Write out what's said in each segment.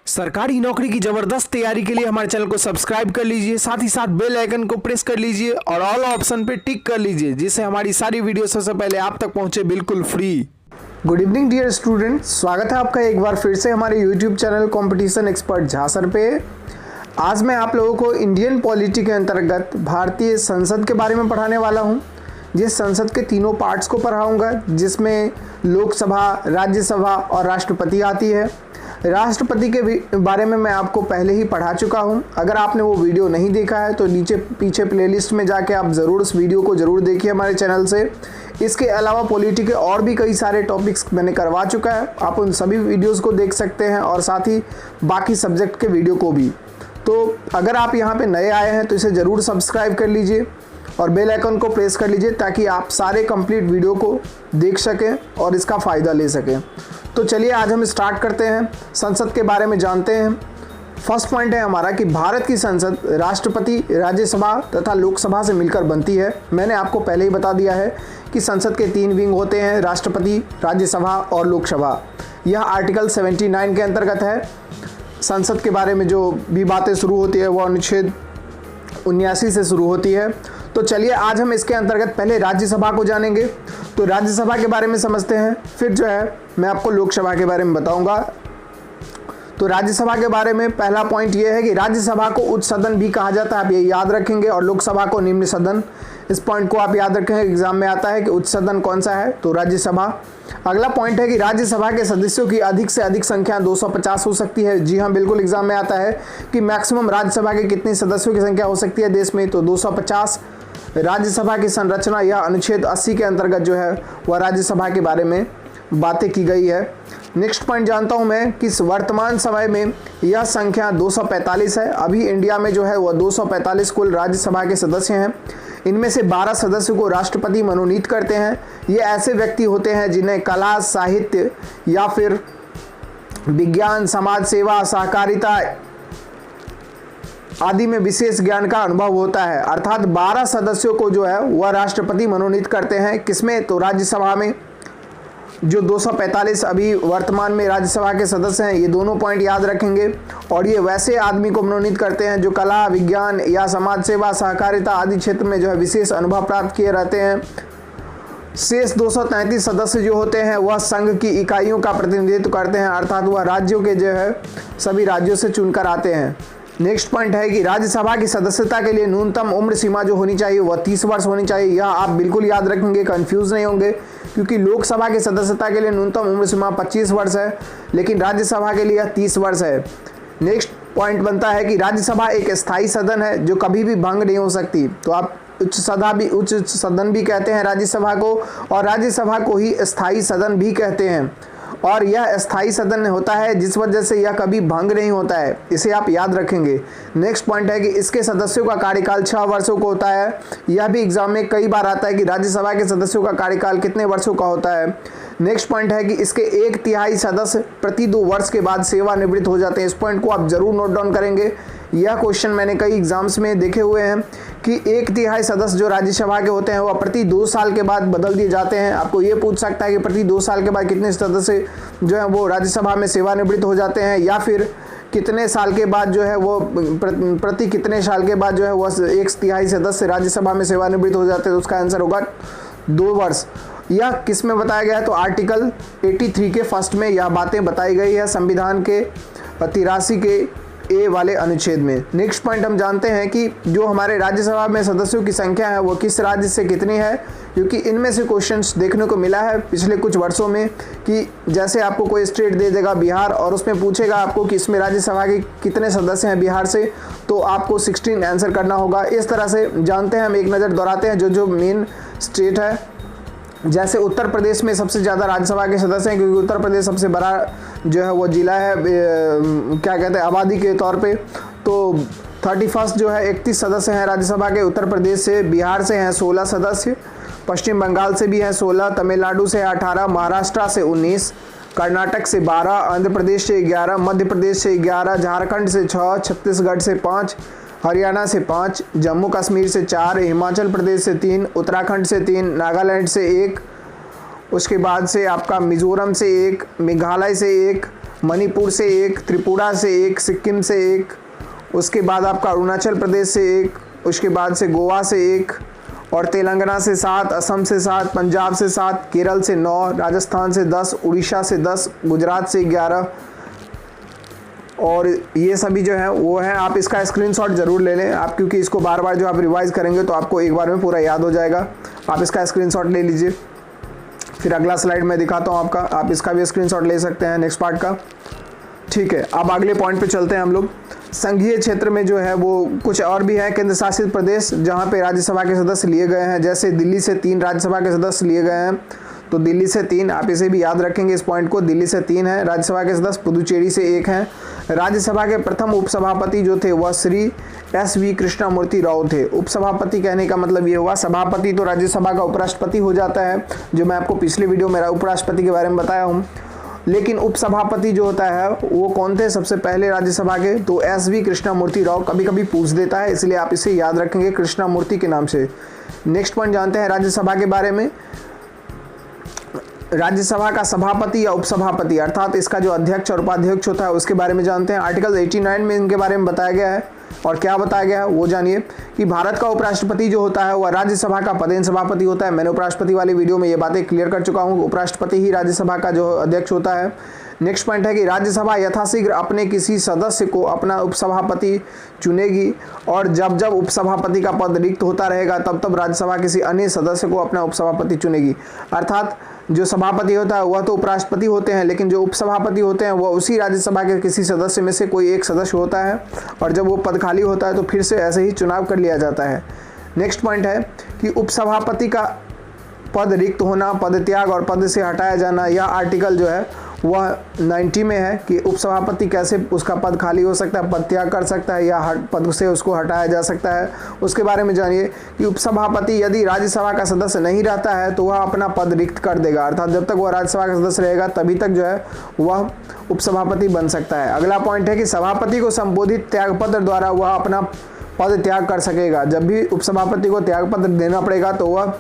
सरकारी नौकरी की जबरदस्त तैयारी के लिए हमारे चैनल को सब्सक्राइब कर लीजिए, साथ ही साथ बेल आइकन को प्रेस कर लीजिए और ऑल ऑप्शन पे टिक कर लीजिए, जिससे हमारी सारी वीडियो सबसे पहले आप तक पहुंचे बिल्कुल free. Good evening dear student, स्वागत है आपका एक बार फिर से हमारे YouTube channel competition expert Jha sir पे। आज मैं आप लोगों को इंडियन पॉलिटी के अंतर्गत भारतीय संसद के बारे में पढ़ाने वाला हूँ। जिस संसद के तीनों पार्ट्स को पढ़ाऊंगा, जिसमें लोकसभा, राज्यसभा और राष्ट्रपति आती है। राष्ट्रपति के बारे में मैं आपको पहले ही पढ़ा चुका हूं। अगर आपने वो वीडियो नहीं देखा है तो नीचे पीछे प्लेलिस्ट में जाके आप ज़रूर उस वीडियो को ज़रूर देखिए हमारे चैनल से। इसके अलावा पॉलिटी के और भी कई सारे टॉपिक्स मैंने करवा चुका है, आप उन सभी वीडियोस को देख सकते हैं और साथ ही बाकी सब्जेक्ट के वीडियो को भी। तो अगर आप यहाँ पर नए आए हैं तो इसे ज़रूर सब्सक्राइब कर लीजिए और बेल आइकन को प्रेस कर लीजिए ताकि आप सारे कंप्लीट वीडियो को देख सकें और इसका फ़ायदा ले सकें। तो चलिए आज हम स्टार्ट करते हैं, संसद के बारे में जानते हैं। फर्स्ट पॉइंट है हमारा कि भारत की संसद राष्ट्रपति, राज्यसभा तथा लोकसभा से मिलकर बनती है। मैंने आपको पहले ही बता दिया है कि संसद के 3 विंग होते हैं, राष्ट्रपति, राज्यसभा और लोकसभा। यह आर्टिकल 79 के अंतर्गत है। संसद के बारे में जो भी बातें शुरू होती है वो अनुच्छेद 79 से शुरू होती है। तो चलिए आज हम इसके अंतर्गत पहले राज्यसभा को जानेंगे। तो राज्यसभा के बारे में समझते हैं, फिर जो है मैं आपको लोकसभा के बारे में बताऊंगा। तो राज्यसभा के बारे में पहला पॉइंट ये है कि राज्यसभा को उच्च सदन भी कहा जाता है, आप ये याद रखेंगे, और लोकसभा को निम्न सदन। इस पॉइंट को आप याद रखेंगे, एग्जाम में आता है कि उच्च सदन कौन सा है, तो राज्यसभा। अगला पॉइंट है कि राज्यसभा के सदस्यों की अधिक से अधिक संख्या 250 हो सकती है। जी हाँ, बिल्कुल एग्जाम में आता है कि मैक्सिमम राज्यसभा के कितने सदस्यों की संख्या हो सकती है देश में, तो 250। राज्यसभा की संरचना या अनुच्छेद 80 के अंतर्गत जो है वह राज्यसभा के बारे में बातें की गई है। नेक्स्ट पॉइंट जानता हूं मैं कि वर्तमान समय में यह संख्या 245 है। अभी इंडिया में जो है वह 245 कुल राज्यसभा के सदस्य हैं। इनमें से 12 सदस्यों को राष्ट्रपति मनोनीत करते हैं। ये ऐसे व्यक्ति होते हैं जिन्हें कला, साहित्य या फिर विज्ञान, समाज सेवा, सहकारिता आदि में विशेष ज्ञान का अनुभव होता है। अर्थात 12 सदस्यों को जो है वह राष्ट्रपति मनोनीत करते हैं। किसमें, तो राज्यसभा में। जो 245 अभी वर्तमान में राज्यसभा के सदस्य हैं, ये दोनों पॉइंट याद रखेंगे। और ये वैसे आदमी को मनोनीत करते हैं जो कला, विज्ञान या समाज सेवा, सहकारिता आदि क्षेत्र में जो है विशेष अनुभव प्राप्त किए रहते हैं। शेष 233 सदस्य जो होते हैं वह संघ की इकाइयों का प्रतिनिधित्व करते हैं, अर्थात वह राज्यों के जो है सभी राज्यों से चुनकर आते हैं। नेक्स्ट पॉइंट है कि राज्यसभा की सदस्यता के लिए न्यूनतम उम्र सीमा जो होनी चाहिए वह 30 वर्ष होनी चाहिए। यह आप बिल्कुल याद रखेंगे, कंफ्यूज नहीं होंगे, क्योंकि लोकसभा की सदस्यता के लिए न्यूनतम उम्र सीमा 25 वर्ष है, लेकिन राज्यसभा के लिए यह 30 वर्ष है। नेक्स्ट पॉइंट बनता है कि राज्यसभा एक स्थायी सदन है जो कभी भी भंग नहीं हो सकती। तो आप उच्च सदन भी कहते हैं राज्यसभा को, और राज्यसभा को ही स्थायी सदन भी कहते हैं। और यह स्थायी सदन होता है जिस वजह से यह कभी भंग नहीं होता है, इसे आप याद रखेंगे। नेक्स्ट पॉइंट है कि इसके सदस्यों का कार्यकाल 6 वर्षों का होता है। यह भी एग्जाम में कई बार आता है कि राज्यसभा के सदस्यों का कार्यकाल कितने वर्षों का होता है। नेक्स्ट पॉइंट है कि इसके 1/3 सदस्य प्रति 2 वर्ष के बाद सेवानिवृत्त हो जाते हैं। इस पॉइंट को आप जरूर नोट डाउन करेंगे। यह क्वेश्चन मैंने कई एग्जाम्स में देखे हुए हैं कि 1/3 सदस्य जो राज्यसभा के होते हैं वह प्रति 2 साल के बाद बदल दिए जाते हैं। आपको ये पूछ सकता है कि प्रति 2 साल के बाद कितने सदस्य जो है वो राज्यसभा में सेवानिवृत्त हो जाते हैं, या फिर कितने साल के बाद जो है वो प्रति कितने साल के बाद जो है वह 1/3 सदस्य राज्यसभा में सेवानिवृत्त हो जाते हैं। तो उसका आंसर होगा 2 वर्ष। यह किस में बताया गया है, तो आर्टिकल 83 के फर्स्ट में यह बातें बताई गई है, संविधान के 83 के ए वाले अनुच्छेद में। नेक्स्ट पॉइंट हम जानते हैं कि जो हमारे राज्यसभा में सदस्यों की संख्या है वो किस राज्य से कितनी है, क्योंकि इनमें से क्वेश्चंस देखने को मिला है पिछले कुछ वर्षों में कि जैसे आपको कोई स्टेट दे देगा बिहार और उसमें पूछेगा आपको कि इसमें राज्यसभा के कितने सदस्य हैं बिहार से, तो आपको 16 आंसर करना होगा। इस तरह से जानते हैं, हम एक नज़र दोहराते हैं जो मेन स्टेट है। जैसे उत्तर प्रदेश में सबसे ज़्यादा राज्यसभा के सदस्य हैं, क्योंकि उत्तर प्रदेश सबसे बड़ा जो है वो जिला है, क्या कहते हैं, आबादी के तौर पे। तो 31 जो है 31 सदस्य हैं राज्यसभा के उत्तर प्रदेश से। बिहार से हैं 16 सदस्य, पश्चिम बंगाल से भी हैं 16, तमिलनाडु से 18, महाराष्ट्र से 19, कर्नाटक से 12, आंध्र प्रदेश से 11, मध्य प्रदेश से 11, झारखंड से 6, छत्तीसगढ़ से 5, हरियाणा से 5, जम्मू कश्मीर से 4, हिमाचल प्रदेश से 3, उत्तराखंड से 3, नागालैंड से 1, उसके बाद से आपका मिजोरम से 1, मेघालय से 1, मणिपुर से 1, त्रिपुरा से 1, सिक्किम से 1, उसके बाद आपका अरुणाचल प्रदेश से 1, उसके बाद से गोवा से 1 और तेलंगाना से 7, असम से 7, पंजाब से 7, केरल से 9, राजस्थान से 10, उड़ीसा से 10, गुजरात से 11 और ये सभी जो है वो है। आप इसका स्क्रीनशॉट ज़रूर ले लें आप, क्योंकि इसको बार बार जो आप रिवाइज़ करेंगे तो आपको एक बार में पूरा याद हो जाएगा। आप इसका स्क्रीनशॉट ले लीजिए। फिर अगला स्लाइड में दिखाता हूँ आपका, आप इसका भी स्क्रीनशॉट ले सकते हैं नेक्स्ट पार्ट का। ठीक है, अब अगले पॉइंट पे चलते हैं हम लोग। संघीय क्षेत्र में जो है वो कुछ और भी है केंद्र शासित प्रदेश जहाँ पे राज्यसभा के सदस्य लिए गए हैं। जैसे दिल्ली से 3 राज्यसभा के सदस्य लिए गए हैं, तो दिल्ली से 3, आप इसे भी याद रखेंगे इस पॉइंट को। दिल्ली से 3 है राज्यसभा के सदस्य, पुदुचेरी से 1 हैं। राज्यसभा के प्रथम उपसभापति जो थे वह श्री SV कृष्णमूर्ति राव थे। उपसभापति कहने का मतलब ये हुआ, सभापति तो राज्यसभा का उपराष्ट्रपति हो जाता है, जो मैं आपको पिछले वीडियो में उपराष्ट्रपति के बारे में बताया हूँ। लेकिन उपसभापति जो होता है वो कौन थे सबसे पहले राज्यसभा के, तो SV कृष्णमूर्ति राव। कभी कभी पूछ देता है, इसलिए आप इसे याद रखेंगे कृष्णमूर्ति के नाम से। नेक्स्ट पॉइंट जानते हैं राज्यसभा के बारे में। राज्यसभा का सभापति या उपसभापति अर्थात इसका जो अध्यक्ष और उपाध्यक्ष होता है उसके बारे में जानते हैं। आर्टिकल 89 में इनके बारे में बताया गया है, और क्या बताया गया है वो जानिए कि भारत का उपराष्ट्रपति जो होता है वह राज्यसभा का पदेन सभापति होता है। मैंने उपराष्ट्रपति वाली वीडियो में ये बातें क्लियर कर चुका हूँ, उपराष्ट्रपति ही राज्यसभा का जो अध्यक्ष होता है। नेक्स्ट पॉइंट है कि राज्यसभा यथाशीघ्र अपने किसी सदस्य को अपना उपसभापति चुनेगी, और जब जब उपसभापति का पद रिक्त होता रहेगा तब तब राज्यसभा किसी अन्य सदस्य को अपना उपसभापति चुनेगी। अर्थात जो सभापति होता है वह तो उपराष्ट्रपति होते हैं, लेकिन जो उपसभापति होते हैं वह उसी राज्यसभा के किसी सदस्य में से कोई एक सदस्य होता है, और जब वो पद खाली होता है तो फिर से ऐसे ही चुनाव कर लिया जाता है। नेक्स्ट पॉइंट है कि उपसभापति का पद रिक्त होना, पद त्याग और पद से हटाया जाना, यह आर्टिकल जो है वह 90 में है कि उपसभापति कैसे उसका पद खाली हो सकता है, पद त्याग कर सकता है या पद से उसको हटाया जा सकता है। उसके बारे में जानिए कि उपसभापति यदि राज्यसभा का सदस्य नहीं रहता है तो वह अपना पद रिक्त कर देगा, अर्थात जब तक वह राज्यसभा का सदस्य रहेगा तभी तक जो है वह उपसभापति बन सकता है। अगला पॉइंट है कि सभापति को संबोधित त्यागपत्र द्वारा वह अपना पद त्याग कर सकेगा। जब भी उपसभापति को त्यागपत्र देना पड़ेगा तो वह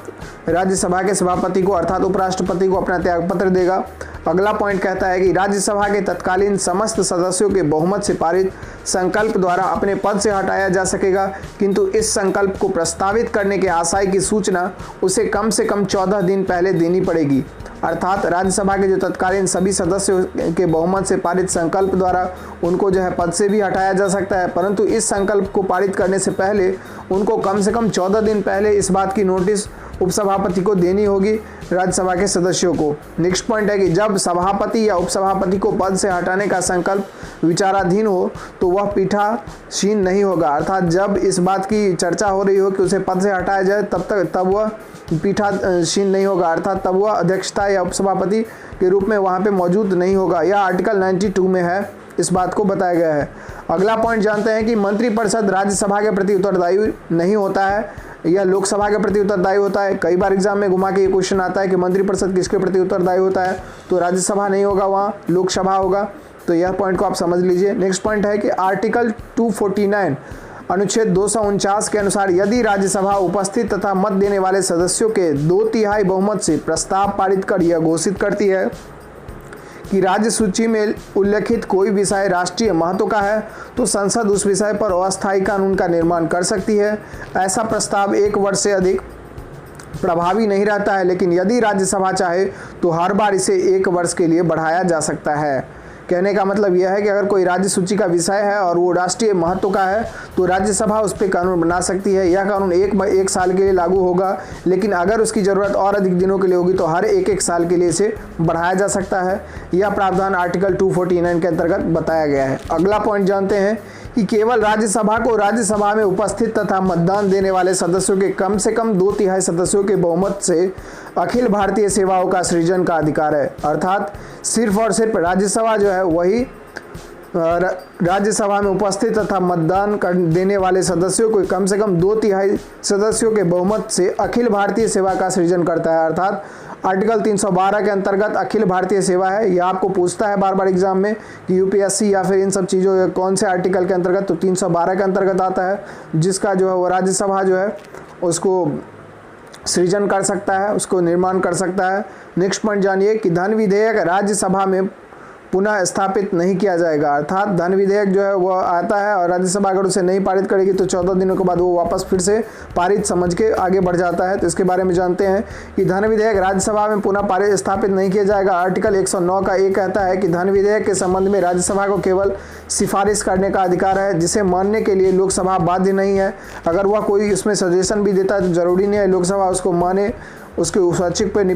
राज्यसभा के सभापति को अर्थात उपराष्ट्रपति को अपना त्यागपत्र देगा। अगला पॉइंट कहता है कि राज्यसभा के तत्कालीन समस्त सदस्यों के बहुमत से पारित संकल्प द्वारा अपने पद से हटाया जा सकेगा, किंतु इस संकल्प को प्रस्तावित करने के आशय की सूचना उसे कम से कम 14 दिन पहले देनी पड़ेगी। अर्थात राज्यसभा के जो तत्कालीन सभी सदस्यों के बहुमत से पारित संकल्प द्वारा उनको जो है पद से भी हटाया जा सकता है, परंतु इस संकल्प को पारित करने से पहले उनको कम से कम 14 दिन पहले इस बात की नोटिस उपसभापति को देनी होगी राज्यसभा के सदस्यों को। नेक्स्ट पॉइंट है कि जब सभापति या उपसभापति को पद से हटाने का संकल्प विचाराधीन हो तो वह पीठासीन नहीं होगा, अर्थात जब इस बात की चर्चा हो रही हो कि उसे पद से हटाया जाए तब वह पीठासीन नहीं होगा, अर्थात तब वह अध्यक्षता या उपसभापति के रूप में वहाँ पे मौजूद नहीं होगा। यह आर्टिकल 92 में है, इस बात को बताया गया है। अगला पॉइंट जानते हैं कि मंत्रिपरिषद राज्यसभा के प्रति उत्तरदायी नहीं होता है, यह लोकसभा के प्रति उत्तरदायी होता है। कई बार एग्जाम में घुमा के ये क्वेश्चन आता है कि मंत्रिपरिषद किसके प्रति उत्तरदायी होता है, तो राज्यसभा नहीं होगा, वहाँ लोकसभा होगा। तो यह पॉइंट को आप समझ लीजिए। नेक्स्ट पॉइंट है कि आर्टिकल 249 अनुच्छेद 249 के अनुसार यदि राज्यसभा उपस्थित तथा मत देने वाले सदस्यों के 2/3 बहुमत से प्रस्ताव पारित कर यह घोषित करती है कि राज्य सूची में उल्लेखित कोई विषय राष्ट्रीय महत्व का है, तो संसद उस विषय पर अस्थायी कानून का निर्माण कर सकती है। ऐसा प्रस्ताव 1 वर्ष से अधिक प्रभावी नहीं रहता है, लेकिन यदि राज्यसभा चाहे तो हर बार इसे 1 वर्ष के लिए बढ़ाया जा सकता है। कहने का मतलब यह है कि अगर कोई राज्य सूची का विषय है और वो राष्ट्रीय महत्व का है तो राज्यसभा उस पर कानून बना सकती है। यह कानून एक साल के लिए लागू होगा, लेकिन अगर उसकी ज़रूरत और अधिक दिनों के लिए होगी तो हर एक साल के लिए इसे बढ़ाया जा सकता है। यह प्रावधान आर्टिकल 249 के अंतर्गत बताया गया है। अगला पॉइंट जानते हैं कि केवल राज्यसभा को राज्यसभा में उपस्थित तथा मतदान देने वाले सदस्यों के कम से कम 2/3 सदस्यों के बहुमत से अखिल भारतीय सेवाओं का सृजन का अधिकार है, अर्थात सिर्फ और सिर्फ राज्यसभा जो है वही राज्यसभा में उपस्थित तथा मतदान देने वाले सदस्यों को कम से कम 2/3 सदस्यों के बहुमत से अखिल भारतीय सेवा का सृजन करता है। अर्थात आर्टिकल 312 के अंतर्गत अखिल भारतीय सेवा है। यह आपको पूछता है बार बार एग्जाम में कि यूपीएससी या फिर इन सब चीज़ों कौन से आर्टिकल के अंतर्गत, तो 312 के अंतर्गत आता है, जिसका जो है वो राज्यसभा जो है उसको सृजन कर सकता है, उसको निर्माण कर सकता है। नेक्स्ट पॉइंट जानिए कि धन विधेयक राज्यसभा में पुनः स्थापित नहीं किया जाएगा। अर्थात धन विधेयक जो है वो आता है और राज्यसभा अगर उसे नहीं पारित करेगी तो 14 दिनों के बाद वो वापस फिर से पारित समझ के आगे बढ़ जाता है। तो इसके बारे में जानते हैं कि धन विधेयक राज्यसभा में पुनः पारित स्थापित नहीं किया जाएगा। आर्टिकल 109 का एक कहता है कि धन विधेयक के संबंध में राज्यसभा को केवल सिफारिश करने का अधिकार है, जिसे मानने के लिए लोकसभा बाध्य नहीं है। अगर वह कोई उसमें सजेशन भी देता है तो जरूरी नहीं है लोकसभा उसको माने, उसके स्वैच्छिक पर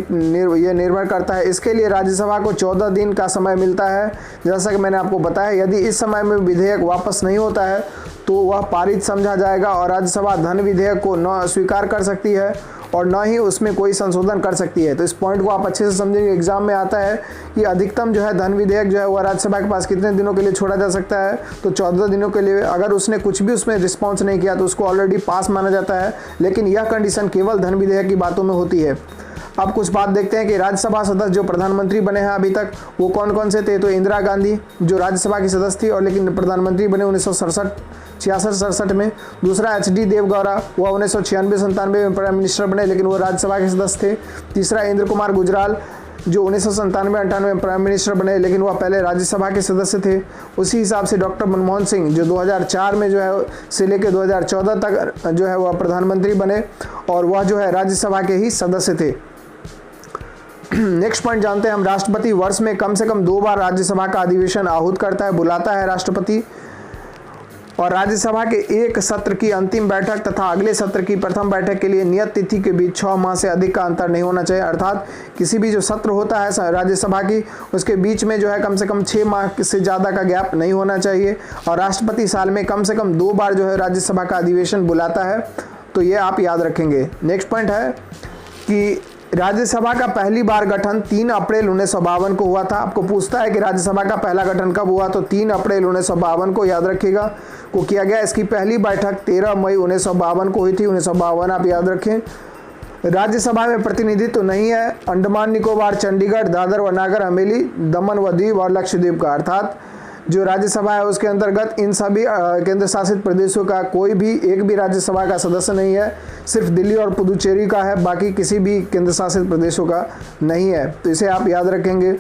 यह निर्भर करता है। इसके लिए राज्यसभा को 14 दिन का समय मिलता है। जैसा कि मैंने आपको बताया, यदि इस समय में विधेयक वापस नहीं होता है तो वह पारित समझा जाएगा और राज्यसभा धन विधेयक को न स्वीकार कर सकती है और न ही उसमें कोई संशोधन कर सकती है। तो इस पॉइंट को आप अच्छे से समझेंगे। एग्जाम में आता है कि अधिकतम जो है धन विधेयक जो है वह राज्यसभा के पास कितने दिनों के लिए छोड़ा जा सकता है, तो 14 दिनों के लिए। अगर उसने कुछ भी उसमें रिस्पॉन्स नहीं किया तो उसको ऑलरेडी पास माना जाता है, लेकिन यह कंडीशन केवल धन विधेयक की बातों में होती है। अब कुछ बात देखते हैं कि राज्यसभा सदस्य जो प्रधानमंत्री बने हैं अभी तक वो कौन कौन से थे। तो इंदिरा गांधी जो राज्यसभा की सदस्य थी और लेकिन प्रधानमंत्री बने 1966 में। दूसरा HD देवगौड़ा, वह 1996-97 में प्राइम मिनिस्टर बने लेकिन वो राज्यसभा के सदस्य थे। तीसरा इंद्र कुमार गुजराल जो 1997-98 में प्राइम मिनिस्टर बने लेकिन वह पहले राज्यसभा के सदस्य थे। उसी हिसाब से डॉक्टर मनमोहन सिंह जो 2004 में जो है से लेकर 2014 तक जो है वह प्रधानमंत्री बने और वह जो है राज्यसभा के ही सदस्य थे। नेक्स्ट पॉइंट जानते हैं हम। राष्ट्रपति वर्ष में कम से कम 2 बार राज्यसभा का अधिवेशन आहूत करता है, बुलाता है राष्ट्रपति। और राज्यसभा के एक सत्र की अंतिम बैठक तथा अगले सत्र की प्रथम बैठक के लिए नियत तिथि के बीच 6 माह से अधिक का अंतर नहीं होना चाहिए। अर्थात किसी भी जो सत्र होता है राज्यसभा की उसके बीच में जो है कम से कम 6 माह से ज़्यादा का गैप नहीं होना चाहिए। और राष्ट्रपति साल में कम से कम 2 बार जो है राज्यसभा का अधिवेशन बुलाता है, तो ये आप याद रखेंगे। नेक्स्ट पॉइंट है कि राज्यसभा का पहली बार गठन 3 अप्रैल 1952 को हुआ था। आपको पूछता है कि राज्यसभा का पहला गठन कब हुआ, तो 3 अप्रैल 1952 को याद रखिएगा को किया गया। इसकी पहली बैठक 13 मई 1952 को हुई थी। 1952 आप याद रखें। राज्यसभा में प्रतिनिधित्व नहीं है अंडमान निकोबार, चंडीगढ़, दादर व नागर हवेली, दमन व दीव और लक्षद्वीप का। अर्थात जो राज्यसभा है उसके अंतर्गत इन सभी केंद्र शासित प्रदेशों का कोई भी एक भी राज्यसभा का सदस्य नहीं है, सिर्फ दिल्ली और पुदुचेरी का है, बाकी किसी भी केंद्र शासित प्रदेशों का नहीं है। तो इसे आप याद रखेंगे।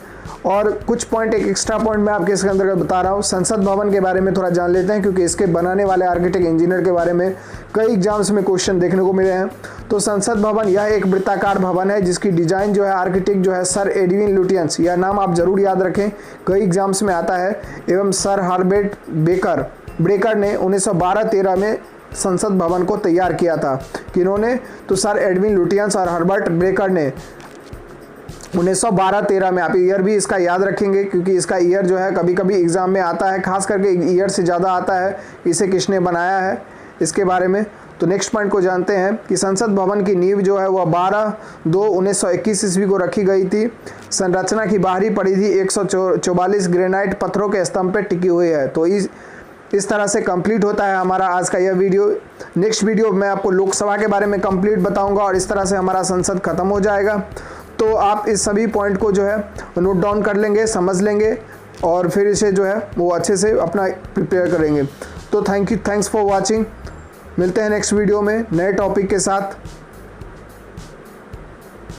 और कुछ पॉइंट, एक एक्स्ट्रा पॉइंट मैं आपके इसके अंतर्गत बता रहा हूँ। संसद भवन के बारे में थोड़ा जान लेते हैं क्योंकि इसके बनाने वाले आर्किटेक्ट इंजीनियर के बारे में कई एग्जाम्स में क्वेश्चन देखने को मिले हैं। तो संसद भवन यह एक वृत्ताकार भवन है जिसकी डिजाइन जो है आर्किटेक्ट जो है सर एडविन लुटियंस, यह नाम आप जरूर याद रखें, कई एग्जाम्स में आता है। एवं सर हर्बर्ट ब्रेकर ने 1912-13 में संसद भवन को तैयार किया था। किन्होंने, तो सर एडविन लुटियंस और हर्बर्ट ब्रेकर ने 1912-13 में। आप ईयर भी इसका याद रखेंगे क्योंकि इसका ईयर जो है कभी कभी एग्जाम में आता है, खास करके ईयर से ज़्यादा आता है इसे किसने बनाया है इसके बारे में। तो नेक्स्ट पॉइंट को जानते हैं कि संसद भवन की नींव जो है वह 12/2/1921 ईस्वी को रखी गई थी। संरचना की बाहरी परिधि 144 ग्रेनाइट पत्थरों के स्तंभ पर टिकी हुई है। तो इस तरह से कंप्लीट होता है हमारा आज का यह वीडियो। नेक्स्ट वीडियो मैं आपको लोकसभा के बारे में कंप्लीट बताऊंगा और इस तरह से हमारा संसद खत्म हो जाएगा। तो आप इस सभी पॉइंट को जो है नोट डाउन कर लेंगे, समझ लेंगे और फिर इसे जो है वो अच्छे से अपना प्रिपेयर करेंगे। तो थैंक्स फॉर वॉचिंग। मिलते हैं नेक्स्ट वीडियो में नए टॉपिक के साथ।